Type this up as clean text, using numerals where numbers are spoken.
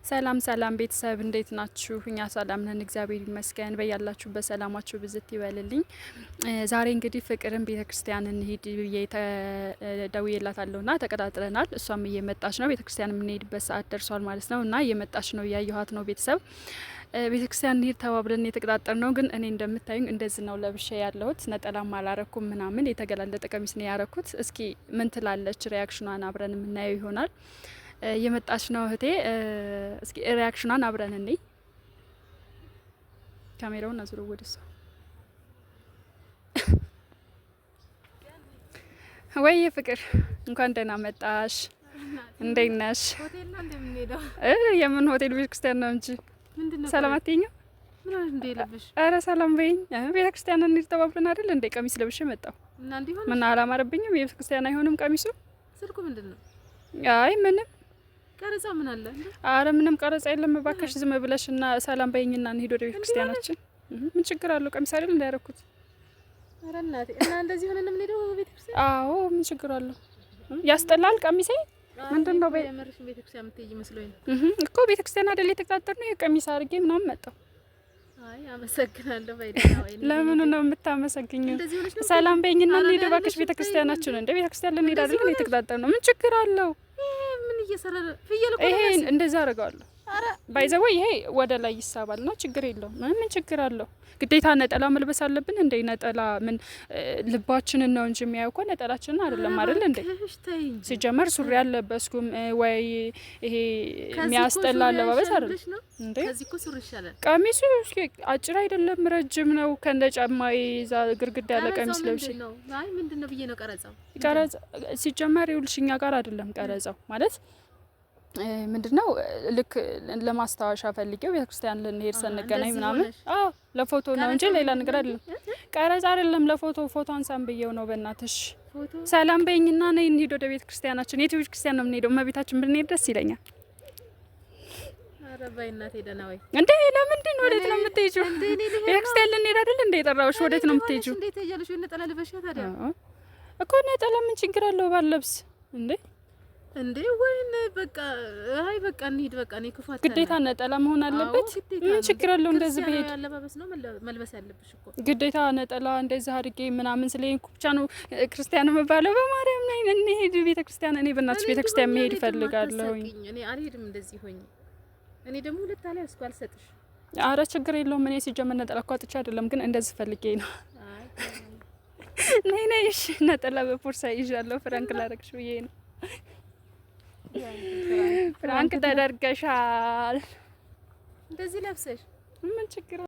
ሰላም ሰላም ቤተሰብ እንዴት ናችሁ? እኛ ሰላም ነን፣ እግዚአብሔር ይመስገን። በያላችሁ በሰላማችሁ ብዝት ይበልልኝ። ዛሬ እንግዲህ ፍቅርን ቤተክርስቲያን እንሂድ ብዬ ደውዬላታለሁና ተቀጣጥረናል። እሷም እየመጣች ነው። ቤተክርስቲያን የምንሄድበት ሰዓት ደርሷል ማለት ነው እና እየመጣች ነው፣ እያየኋት ነው። ቤተሰብ ቤተክርስቲያን እንሂድ ተባብለን የተቀጣጠር ነው። ግን እኔ እንደምታዩኝ እንደዚህ ነው ለብሼ ያለሁት። ነጠላም አላረኩም ምናምን፣ የተገላለጠ ቀሚስ ነው ያረኩት። እስኪ ምን ትላለች? ሪያክሽኗን አብረን የምናየው ይሆናል። የመጣች ነው እህቴ። እስኪ ሪያክሽኗን አብረን እንይ። ካሜራውን አዙሮ ወደ እሷ። ወይ ፍቅር እንኳን ደህና መጣሽ። እንዴት ነሽ? የምን ሆቴል? ቤተክርስቲያን ነው እንጂ ሰላም አትይኝም? ኧረ ሰላም በይኝ። ቤተክርስቲያን እንሂድ ተባብለን አይደል እንዴ? ቀሚስ ለብሼ መጣሁ። ምን አላማረብኝም? የቤተክርስቲያን አይሆንም ቀሚሱ። ስልኩ ምንድነው? አይ ምንም ቀረጻ ምን አለ? አረ ምንም ቀረጻ የለም። ባካሽ ዝም ብለሽና ሰላም በይኝና እንሂድ ወደ ቤተክርስቲያናችን። ምን ችግር አለው? ቀሚስ አይደል እንዳያረኩት? አረ እናቴ እና እንደዚህ ሆነን ምን ሄደው ቤተክርስቲያን? አዎ ምን ችግር አለው? ያስጠላል ቀሚሴ። ምንድነው ቤተክርስቲያን የምትሄጂ መስሎኝ እኮ። ቤተክርስቲያን አይደል የተቀጣጠርነው? የቀሚስ አድርጌ ምናምን መጣሁ። አይ አመሰግናለሁ። ለምን ነው የምታመሰግኘው? ሰላም በይኝና እንሂድ ባካሽ ቤተክርስቲያናችን። እንደ ቤተክርስቲያን ልንሄድ አይደል የተቀጣጠርነው? ምን ችግር አለው? ይሄ እንደዛ አደርጋለሁ። ባይዘው ይሄ ወደ ላይ ይሳባልና ችግር የለውም። ምን ችግር አለው? ግዴታ ነጠላ መልበስ አለብን እንዴ? ነጠላ ምን ልባችንን ነው እንጂ የሚያየው እኮ ነጠላችንን አይደለም አይደል እንዴ? ሲጀመር ሱሪ አለበስኩም ወይ ይሄ የሚያስጠላ አለባበስ አይደለም እንዴ? ከዚህ እኮ ሱሪ ይሻላል። ቀሚሱ አጭር አይደለም ረጅም ነው። ከእንደ ጫማዬ ይዛ ግርግዳ ያለ ቀሚስ ለብሼ አይ ምንድነው ብዬ ነው ቀረጻው። ሲጀመር ይኸውልሽኛ ጋር አይደለም ቀረጻው ማለት ምንድነው ልክ ለማስታወሻ ፈልጌው ቤተክርስቲያን ልንሄድ ስንገናኝ ምናምን ለፎቶ ነው እንጂ ሌላ ነገር አይደለም። ቀረጻ አይደለም፣ ለፎቶ ፎቶ አንሳን ብዬው ነው። በእናትሽ ሰላም በይኝና ነይ እንሂድ ወደ ቤተክርስቲያናችን። የት ቤተክርስቲያን ነው የምንሄደው? እመቤታችን ብንሄድ ደስ ይለኛል። ኧረ በእናቴ ደህና ወይ እንዴ? ለምንድን ነው? ወዴት ነው የምትሄጂው? ቤተክርስቲያን ልንሄድ አይደል እንዴ የጠራሁሽ? ወዴት ነው የምትሄጂው? እንዴ ተያለሽ? ነጠላ ልበሻ ታዲያ እኮ ነጠላ ምን ችግር አለው ባለብስ እንዴ? እንዴ ወይኔ በቃ አይ በቃ እንሂድ በቃ። እኔ ክፋት ግዴታ ነጠላ መሆን አለበት? ምን ችግር አለው እንደዚህ በሄድ? አለባበስ ነው መልበስ ያለብሽ እኮ ግዴታ ነጠላ እንደዚህ አድርጌ ምናምን ስለኝ ብቻ ነው ክርስቲያን መባለው። በማርያም ነኝ እንሂድ ቤተክርስቲያን። እኔ በእናትሽ ቤተክርስቲያን መሄድ እፈልጋለሁ። እኔ አልሄድም እንደዚህ ሆኜ። እኔ ደግሞ ሁለት አለ እስኳ አልሰጥሽ። አረ ችግር የለውም። እኔ ሲጀመር ነጠላ እኮ አጥቼ አይደለም ግን እንደዚህ ፈልጌ ነው። ነይ ነይ እሺ ነጠላ በፖርሳ ይዣለሁ። ፍራንክ ላደርግሽ ብዬ ነው። ፍራንክ ተደርገሻል እንደዚህ ለብሰሽ ምን ችግር